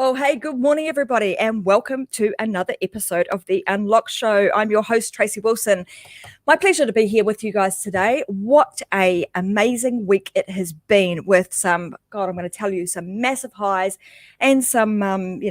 Well, hey, good morning, everybody, and welcome to another episode of the Unlock Show. I'm your host, Tracy Wilson. My pleasure to be here with you guys today. What a amazing week it has been with some, God, I'm going to tell you, some massive highs and some,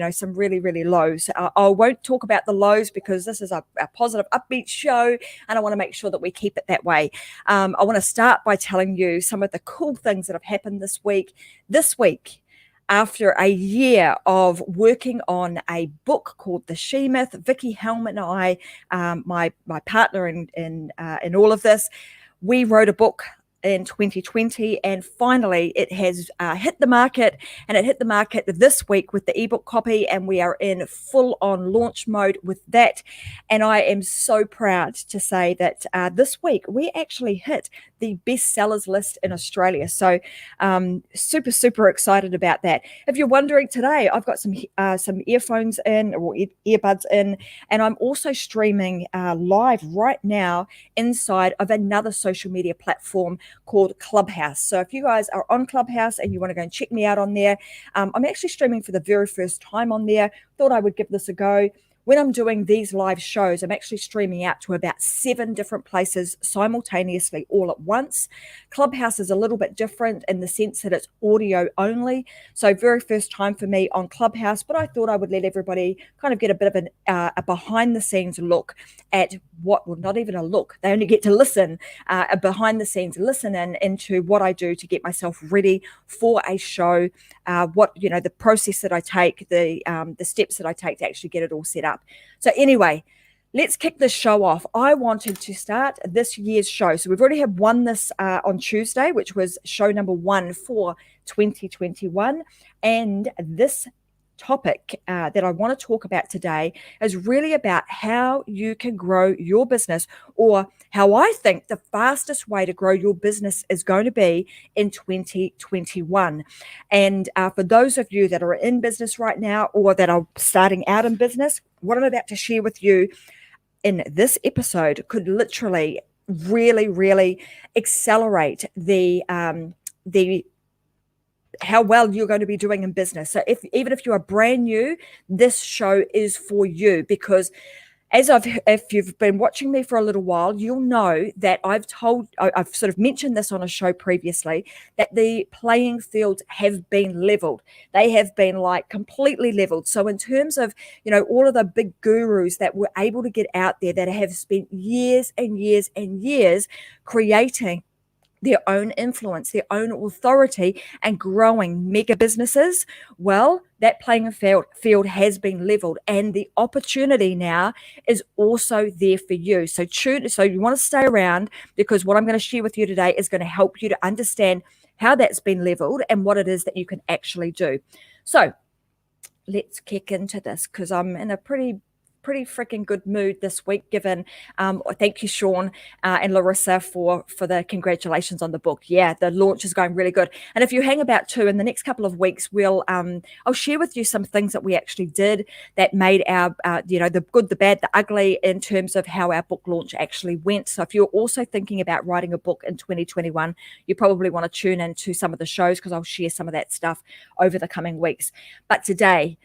some really, really lows. I won't talk about the lows because this is a positive, upbeat show, and I want to make sure that we keep it that way. I want to start by telling you some of the cool things that have happened this week. After a year of working on a book called The She Myth, Vicky Helm and I, my partner in all of this, we wrote a book in 2020, and finally it has hit the market, and it hit the market this week with the ebook copy, and we are in full-on launch mode with that. And I am so proud to say that this week we actually hit the bestsellers list in Australia. So super excited about that. If you're wondering, today I've got some earphones in, or earbuds in, and I'm also streaming live right now inside of another social media platform called Clubhouse. So if you guys are on Clubhouse and you want to go and check me out on there, I'm actually streaming for the very first time on there. Thought I would give this a go. When I'm doing these live shows, I'm actually streaming out to about 7 different places simultaneously all at once. Clubhouse is a little bit different in the sense that it's audio only. So very first time for me on Clubhouse, but I thought I would let everybody kind of get a bit of a behind the scenes look at not even a look, they only get to listen, a behind the scenes listen into what I do to get myself ready for a show, the process that I take, the steps that I take to actually get it all set up. So anyway, let's kick this show off. I wanted to start this year's show. So we've already had one this on Tuesday, which was show number 1 for 2021. And this topic that I want to talk about today is really about how you can grow your business, or how I think the fastest way to grow your business is going to be in 2021. And for those of you that are in business right now, or that are starting out in business, what I'm about to share with you in this episode could literally really accelerate the how well you're going to be doing in business. So even if you are brand new, this show is for you, because if you've been watching me for a little while, you'll know that I've sort of mentioned this on a show previously, that the playing fields have been leveled. They have been like completely leveled. So in terms of, all of the big gurus that were able to get out there, that have spent years and years and years creating their own influence, their own authority, and growing mega businesses, well, that playing field has been leveled, and the opportunity now is also there for you. So you want to stay around, because what I'm going to share with you today is going to help you to understand how that's been leveled and what it is that you can actually do. So let's kick into this, because I'm in a pretty freaking good mood this week, given thank you, Sean and Larissa, for the congratulations on the book. Yeah, the launch is going really good. And if you hang about too, in the next couple of weeks, I'll share with you some things that we actually did that made our the good, the bad, the ugly, in terms of how our book launch actually went. So if you're also thinking about writing a book in 2021, you probably want to tune into some of the shows, because I'll share some of that stuff over the coming weeks. But today,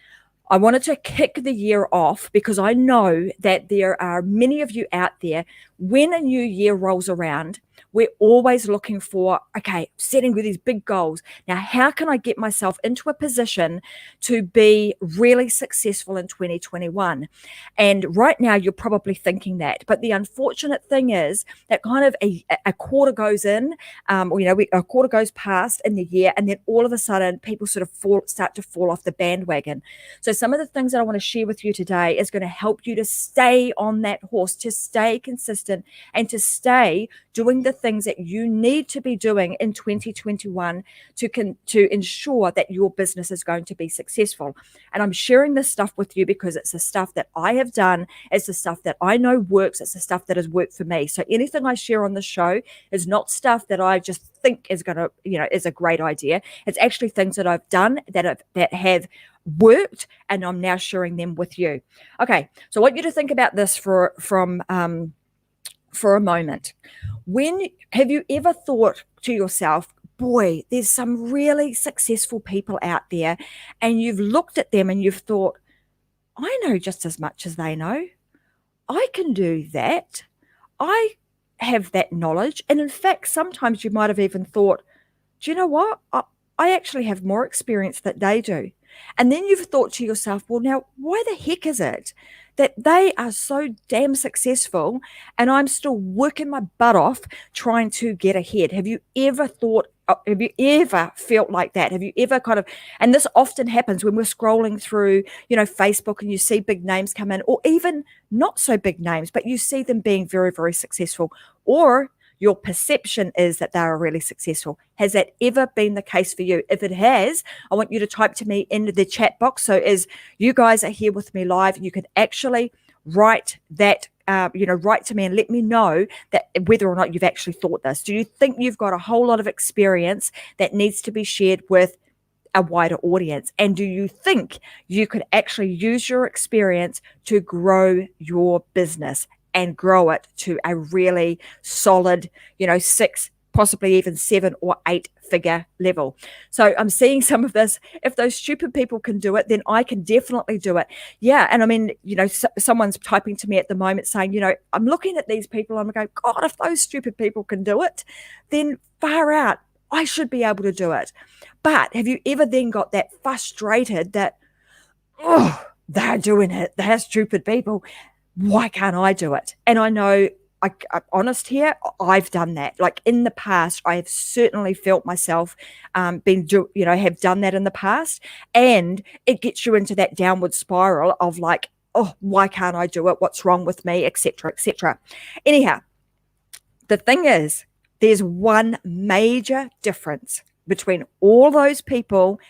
I wanted to kick the year off, because I know that there are many of you out there, when a new year rolls around, we're always looking for, setting with these big goals. Now, how can I get myself into a position to be really successful in 2021? And right now, you're probably thinking that. But the unfortunate thing is that kind of a quarter goes in, a quarter goes past in the year, and then all of a sudden, people sort of start to fall off the bandwagon. So some of the things that I want to share with you today is going to help you to stay on that horse, to stay consistent, and to stay doing the things that you need to be doing in 2021 to ensure that your business is going to be successful. And I'm sharing this stuff with you because it's the stuff that I have done. It's the stuff that I know works. It's the stuff that has worked for me. So anything I share on the show is not stuff that I just think is going to, is a great idea. It's actually things that I've done that have worked, and I'm now sharing them with you. Okay, so I want you to think about this for a moment. Have you ever thought to yourself, boy, there's some really successful people out there, and you've looked at them and you've thought, I know just as much as they know. I can do that. I have that knowledge. And in fact, sometimes you might have even thought, do you know what? I actually have more experience that they do. And then you've thought to yourself, well, now, why the heck is it that they are so damn successful and I'm still working my butt off trying to get ahead? Have you ever thought, have you ever felt like that? Have you ever kind of, and this often happens when we're scrolling through, Facebook, and you see big names come in, or even not so big names, but you see them being very, very successful, or your perception is that they are really successful. Has that ever been the case for you? If it has, I want you to type to me into the chat box. So as you guys are here with me live, you can actually write that, write to me and let me know that whether or not you've actually thought this. Do you think you've got a whole lot of experience that needs to be shared with a wider audience? And do you think you could actually use your experience to grow your business and grow it to a really solid, 6, possibly even 7 or 8 figure level? So I'm seeing some of this. If those stupid people can do it, then I can definitely do it. Yeah. And I mean, someone's typing to me at the moment saying, I'm looking at these people and I'm going, God, if those stupid people can do it, then far out, I should be able to do it. But have you ever then got that frustrated that, oh, they're doing it, they're stupid people, why can't I do it? And I know, I'm honest here, I've done that. Like in the past, I have certainly felt myself have done that in the past. And it gets you into that downward spiral of like, oh, why can't I do it? What's wrong with me, etc., etc. Anyhow, the thing is, there's one major difference between all those people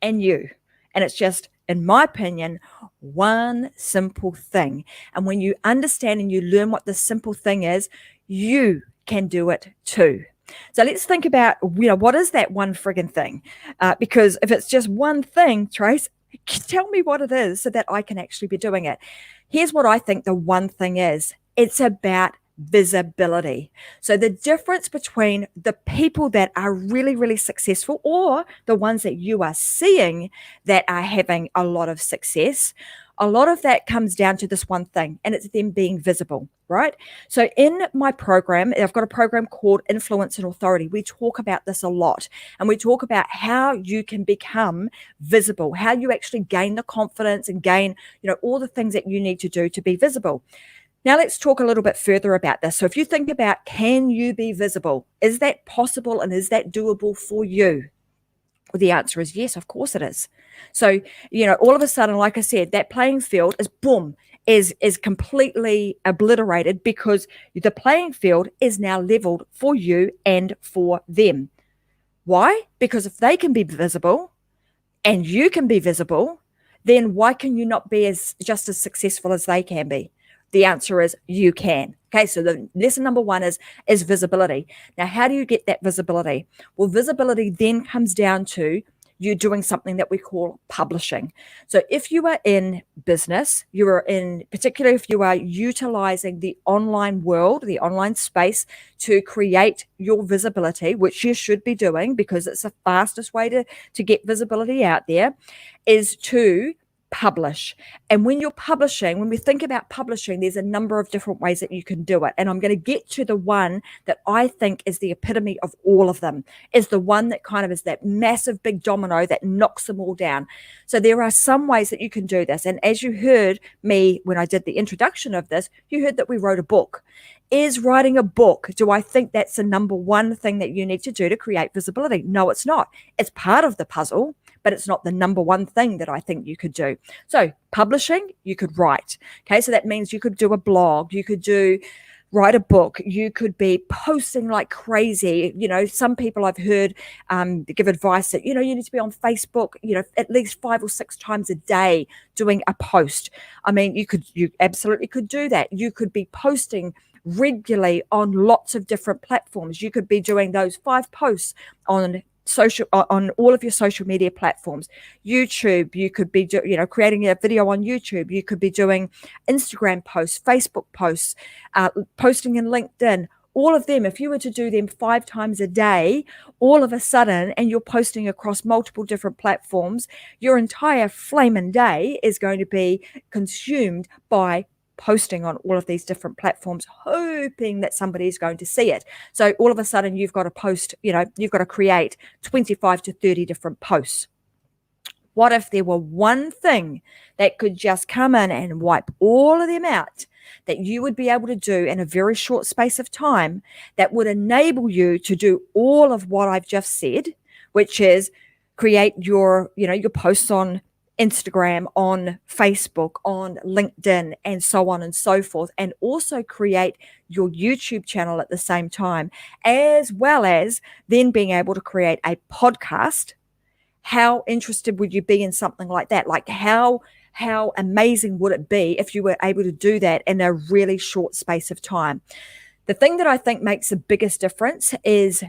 and you. And it's just, in my opinion, one simple thing. And when you understand and you learn what the simple thing is, you can do it too. So let's think about, what is that one friggin' thing? Because if it's just one thing, Trace, tell me what it is so that I can actually be doing it. Here's what I think the one thing is. It's about visibility. So the difference between the people that are really, really successful or the ones that you are seeing that are having a lot of success, a lot of that comes down to this one thing, and it's them being visible, right? So in my program, I've got a program called Influence and Authority. We talk about this a lot, and we talk about how you can become visible, how you actually gain the confidence and gain, all the things that you need to do to be visible. Now let's talk a little bit further about this. So if you think about, can you be visible? Is that possible and is that doable for you? Well, the answer is yes, of course it is. So, all of a sudden, like I said, that playing field is boom, is completely obliterated because the playing field is now leveled for you and for them. Why? Because if they can be visible and you can be visible, then why can you not be just as successful as they can be? The answer is you can. Okay, so the lesson number one is visibility. Now, how do you get that visibility? Well, visibility then comes down to you doing something that we call publishing. So if you are in business, particularly if you are utilizing the online world, the online space to create your visibility, which you should be doing because it's the fastest way to get visibility out there, is to publish. And when you're publishing, when we think about publishing, there's a number of different ways that you can do it. And I'm going to get to the one that I think is the epitome of all of them, is the one that kind of is that massive big domino that knocks them all down. So there are some ways that you can do this. And as you heard me when I did the introduction of this, you heard that we wrote a book. Is writing a book, do I think that's the number one thing that you need to do to create visibility? No, it's not. It's part of the puzzle, but it's not the number one thing that I think you could do. So publishing, you could write. Okay, so that means you could do a blog, you could write a book, you could be posting like crazy. Some people I've heard give advice that, you need to be on Facebook, at least 5 or 6 times a day doing a post. I mean, you absolutely could do that. You could be posting regularly on lots of different platforms. You could be doing those 5 posts on all of your social media platforms. YouTube, you could be creating a video on YouTube. You could be doing Instagram posts, Facebook posts, posting in LinkedIn, all of them, if you were to do them 5 times a day, all of a sudden, and you're posting across multiple different platforms, your entire flaming day is going to be consumed by posting on all of these different platforms, hoping that somebody is going to see it. So all of a sudden you've got to post, you've got to create 25 to 30 different posts. What if there were one thing that could just come in and wipe all of them out, that you would be able to do in a very short space of time, that would enable you to do all of what I've just said, which is create your posts on Instagram, on Facebook, on LinkedIn, and so on and so forth, and also create your YouTube channel at the same time, as well as then being able to create a podcast. How interested would you be in something like that? Like how amazing would it be if you were able to do that in a really short space of time? The thing that I think makes the biggest difference is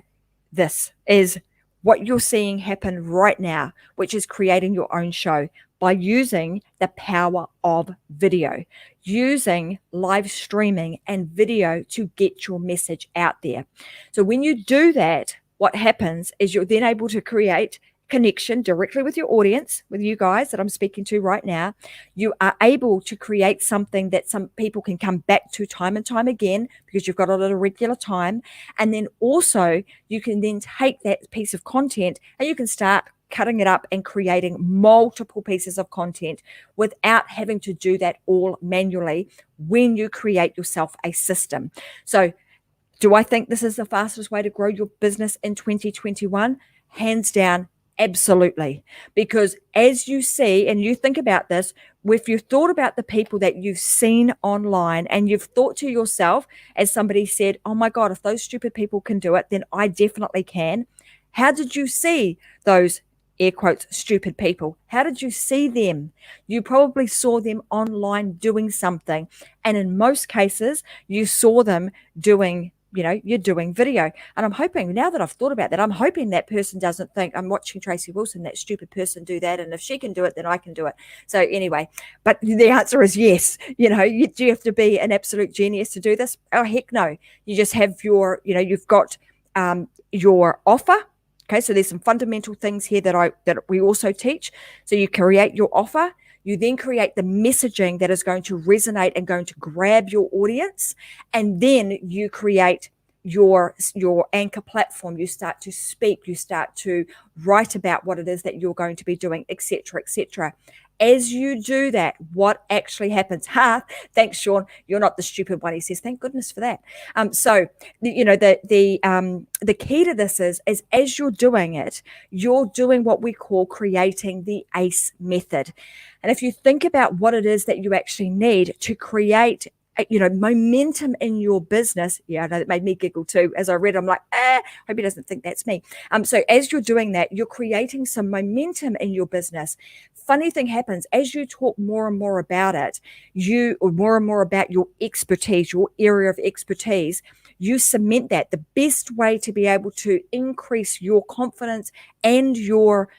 what you're seeing happen right now, which is creating your own show by using the power of video, using live streaming and video to get your message out there. So when you do that, what happens is you're then able to create connection directly with your audience, with you guys that I'm speaking to right now. You are able to create something that some people can come back to time and time again because you've got it at a regular time. And then also you can then take that piece of content and you can start cutting it up and creating multiple pieces of content without having to do that all manually when you create yourself a system. So do I think this is the fastest way to grow your business in 2021? Hands down, absolutely. Because as you see, and you think about this, if you've thought about the people that you've seen online and you've thought to yourself, as somebody said, oh my God, if those stupid people can do it, then I definitely can. How did you see those, air quotes, stupid people? How did you see them? You probably saw them online doing something. And in most cases, you saw them doing you're doing video. And I'm hoping, now that I've thought about that, I'm hoping that person doesn't think I'm watching Tracy Wilson, that stupid person, do that. And if she can do it, then I can do it. So anyway, but the answer is yes. Do you have to be an absolute genius to do this? Oh, heck no. You just have you've got your offer. Okay, so there's some fundamental things here that we also teach. So you create your offer. You then create the messaging that is going to resonate and going to grab your audience. And then you create your anchor platform. You start to speak, you start to write about what it is that you're going to be doing, etc., etc. As you do that, what actually happens? Thanks, Sean. You're not the stupid one. He says, thank goodness for that. So the key to this is as you're doing it, you're doing what we call creating the ACE method. And if you think about what it is that you actually need to create momentum in your business. Yeah, I know that made me giggle too. As I read, I'm like, hope he doesn't think that's me. So as you're doing that, you're creating some momentum in your business. Funny thing happens as you talk more and more about it, more and more about your expertise, your area of expertise, you cement that. The best way to be able to increase your confidence and your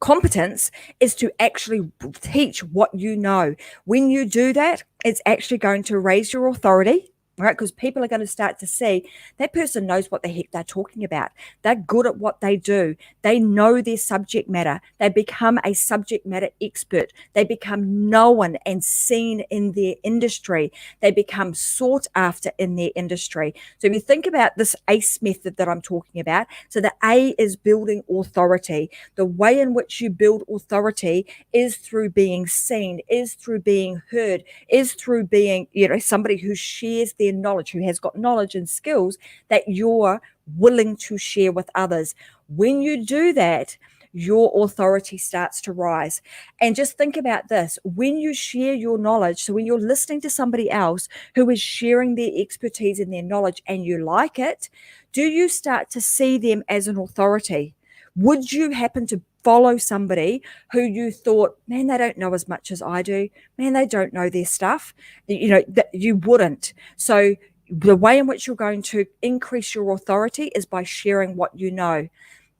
competence is to actually teach what you know. When you do that, it's actually going to raise your authority, right? Because people are going to start to see that person knows what the heck they're talking about. They're good at what they do. They know their subject matter. They become a subject matter expert. They become known and seen in their industry. They become sought after in their industry. So if you think about this ACE method that I'm talking about, so the A is building authority. The way in which you build authority is through being seen, is through being heard, is through being, somebody who shares their knowledge, who has got knowledge and skills that you're willing to share with others. When you do that, your authority starts to rise. And just think about this. When you share your knowledge, so when you're listening to somebody else who is sharing their expertise and their knowledge and you like it, do you start to see them as an authority? Would you happen to follow somebody who you thought, man, they don't know as much as I do. Man, they don't know their stuff. You wouldn't. So the way in which you're going to increase your authority is by sharing what you know.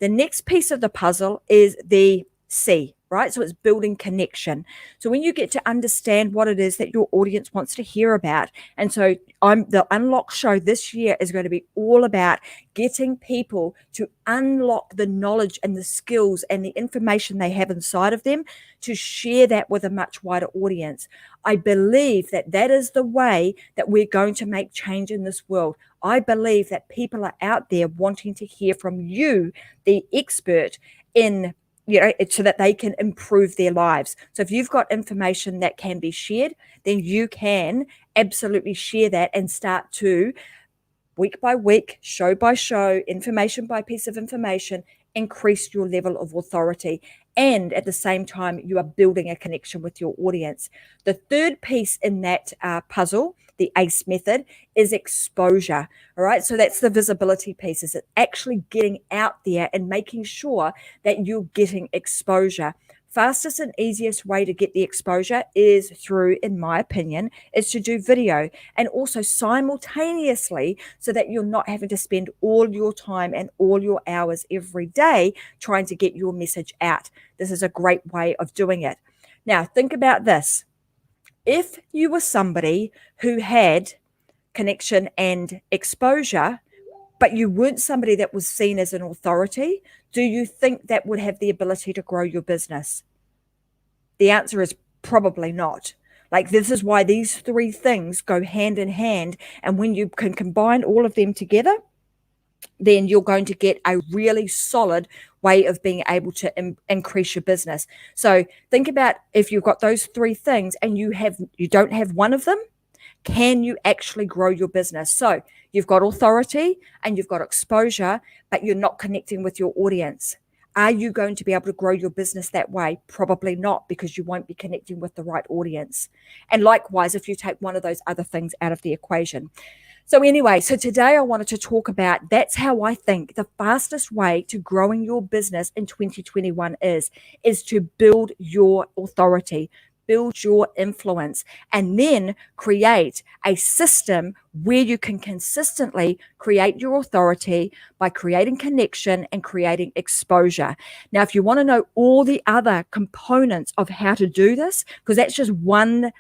The next piece of the puzzle is the C, right? So it's building connection. So when you get to understand what it is that your audience wants to hear about, and so the Unlock Show this year is going to be all about getting people to unlock the knowledge and the skills and the information they have inside of them to share that with a much wider audience. I believe that that is the way that we're going to make change in this world. I believe that people are out there wanting to hear from you, the expert, in so that they can improve their lives. So if you've got information that can be shared, then you can absolutely share that and start to, week by week, show by show, information by piece of information, increase your level of authority. And at the same time, you are building a connection with your audience. The third piece in that puzzle, the ACE method, is exposure. All right. So that's the visibility piece. Is it actually getting out there and making sure that you're getting exposure? Fastest and easiest way to get the exposure is through, in my opinion, is to do video, and also simultaneously, so that you're not having to spend all your time and all your hours every day trying to get your message out. This is a great way of doing it. Now, think about this. If you were somebody who had connection and exposure, but you weren't somebody that was seen as an authority, do you think that would have the ability to grow your business? The answer is probably not. Like, this is why these three things go hand in hand. And when you can combine all of them together, then you're going to get a really solid way of being able to increase your business. So think about, if you've got those three things and you don't have one of them, can you actually grow your business? So you've got authority and you've got exposure, but you're not connecting with your audience. Are you going to be able to grow your business that way? Probably not, because you won't be connecting with the right audience. And likewise, if you take one of those other things out of the equation. So anyway, so today I wanted to talk about, that's how I think the fastest way to growing your business in 2021 is to build your authority, build your influence, and then create a system where you can consistently create your authority by creating connection and creating exposure. Now, if you want to know all the other components of how to do this, because that's just one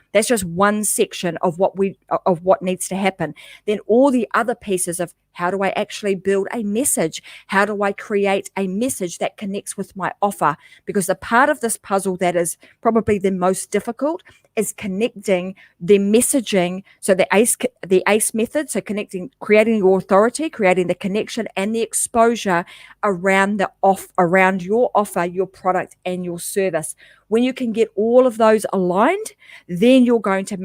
section of what needs to happen, then all the other pieces of how do I actually build a message? How do I create a message that connects with my offer? Because the part of this puzzle that is probably the most difficult is connecting the messaging. So the ACE method, so creating your authority, creating the connection and the exposure around your offer, your product, and your service. When you can get all of those aligned, then you're going to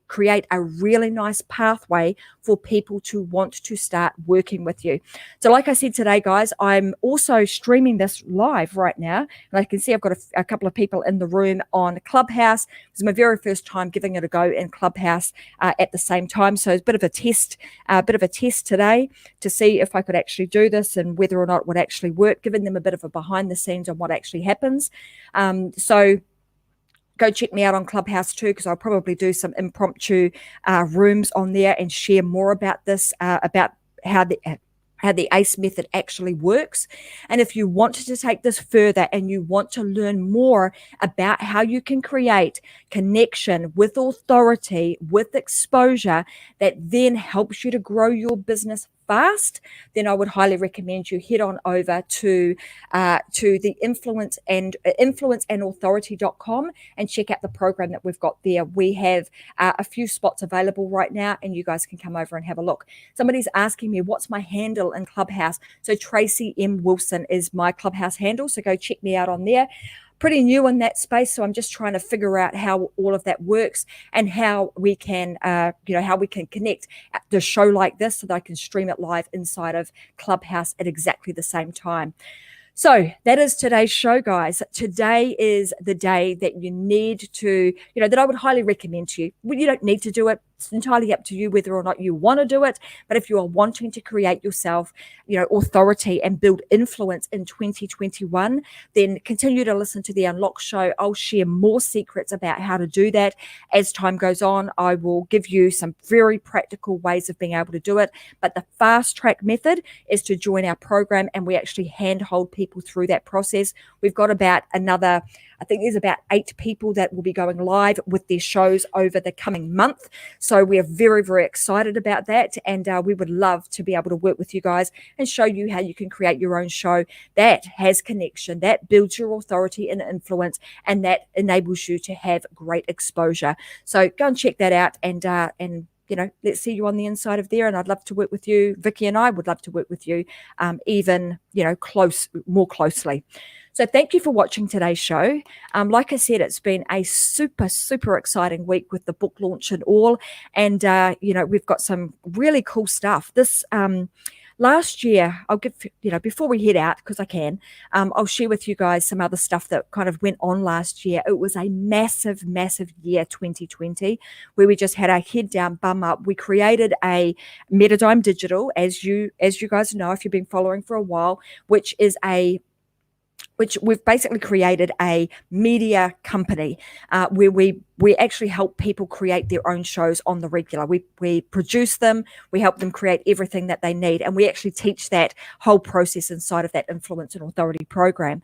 create a really nice pathway for people to want to start working with you. So like I said today, guys, I'm also streaming this live right now. And I can see I've got a couple of people in the room on Clubhouse. It's my very first time giving it a go in Clubhouse at the same time. So it's a bit of a test today to see if I could actually do this and whether or not it would actually work, giving them a bit of a behind the scenes on what actually happens. So go check me out on Clubhouse too, because I'll probably do some impromptu rooms on there and share more about this, about how the ACE method actually works. And if you wanted to take this further and you want to learn more about how you can create connection with authority, with exposure, that then helps you to grow your business fast, then I would highly recommend you head on over to the influenceandauthority.com and check out the program that we've got there. We have a few spots available right now, and you guys can come over and have a look. Somebody's asking me, what's my handle in Clubhouse? So Tracy M. Wilson is my Clubhouse handle, so go check me out on there. Pretty new in that space, so I'm just trying to figure out how all of that works and how we can, connect the show like this so that I can stream it live inside of Clubhouse at exactly the same time. So that is today's show, guys. Today is the day that you need to, that I would highly recommend to you. You don't need to do it. It's entirely up to you whether or not you want to do it. But if you are wanting to create yourself, authority and build influence in 2021, then continue to listen to the Unlock Show. I'll share more secrets about how to do that as time goes on. I will give you some very practical ways of being able to do it. But the fast track method is to join our program, and we actually handhold people through that process. We've got about another I think there's about 8 people that will be going live with their shows over the coming month. So we're very, very excited about that. And we would love to be able to work with you guys and show you how you can create your own show that has connection, that builds your authority and influence, and that enables you to have great exposure. So go and check that out, and let's see you on the inside of there. And I'd love to work with you. Vicky and I would love to work with you even, more closely. So thank you for watching today's show. Like I said, it's been a super, super exciting week with the book launch and all. And, we've got some really cool stuff. This last year, I'll give, before we head out, because I can, I'll share with you guys some other stuff that kind of went on last year. It was a massive, massive year, 2020, where we just had our head down, bum up. We created a Metadime Digital, as you guys know, if you've been following for a while, which we've basically created a media company where we actually help people create their own shows on the regular. We produce them, we help them create everything that they need, and we actually teach that whole process inside of that Influence and Authority program.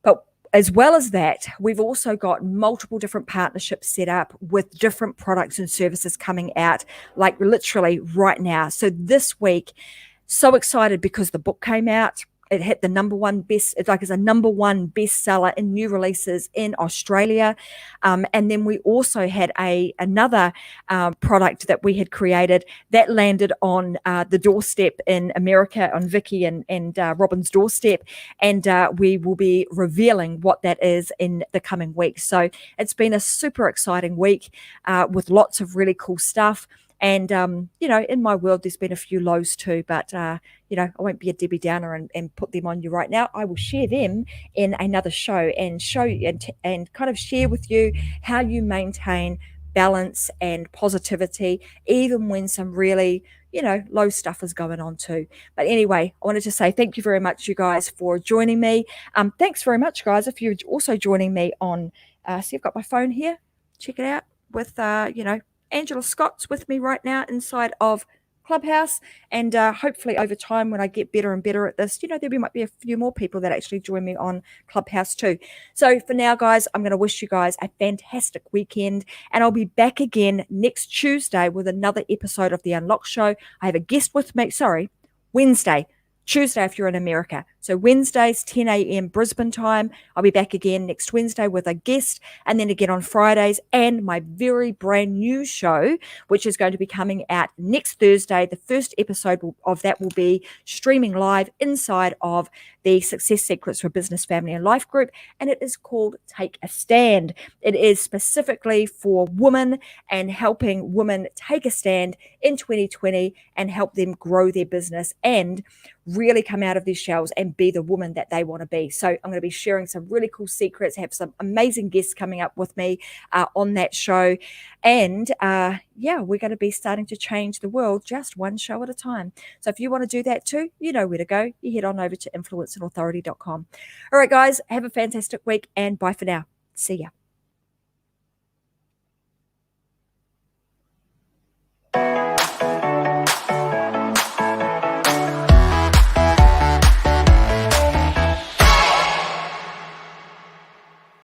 But as well as that, we've also got multiple different partnerships set up with different products and services coming out, like literally right now. So this week, so excited because the book came out. It hit the number one it's a number one bestseller in new releases in Australia. And then we also had another product that we had created that landed on the doorstep in America, on Vicky and Robin's doorstep. And we will be revealing what that is in the coming weeks. So it's been a super exciting week with lots of really cool stuff. And, in my world, there's been a few lows too, but, I won't be a Debbie Downer and put them on you right now. I will share them in another show and show you and kind of share with you how you maintain balance and positivity, even when some really, low stuff is going on too. But anyway, I wanted to say thank you very much, you guys, for joining me. Thanks very much, guys. If you're also joining me on, see, I've got my phone here. Check it out with, Angela Scott's with me right now inside of Clubhouse, and hopefully over time, when I get better and better at this, there might be a few more people that actually join me on Clubhouse too. So for now, guys, I'm going to wish you guys a fantastic weekend, and I'll be back again next Tuesday with another episode of The Unlock Show. I have a guest with me, Wednesday. Tuesday if you're in America. So Wednesdays, 10 a.m. Brisbane time. I'll be back again next Wednesday with a guest, and then again on Fridays, and my very brand new show, which is going to be coming out next Thursday. The first episode of that will be streaming live inside of the Success Secrets for Business, Family and Life group, and it is called Take a Stand. It is specifically for women and helping women take a stand in 2020 and help them grow their business and really come out of their shells and be the woman that they want to be. So I'm going to be sharing some really cool secrets, have some amazing guests coming up with me on that show. And we're going to be starting to change the world just one show at a time. So if you want to do that too, you know where to go. You head on over to influenceandauthority.com. All right, guys, have a fantastic week, and bye for now. See ya.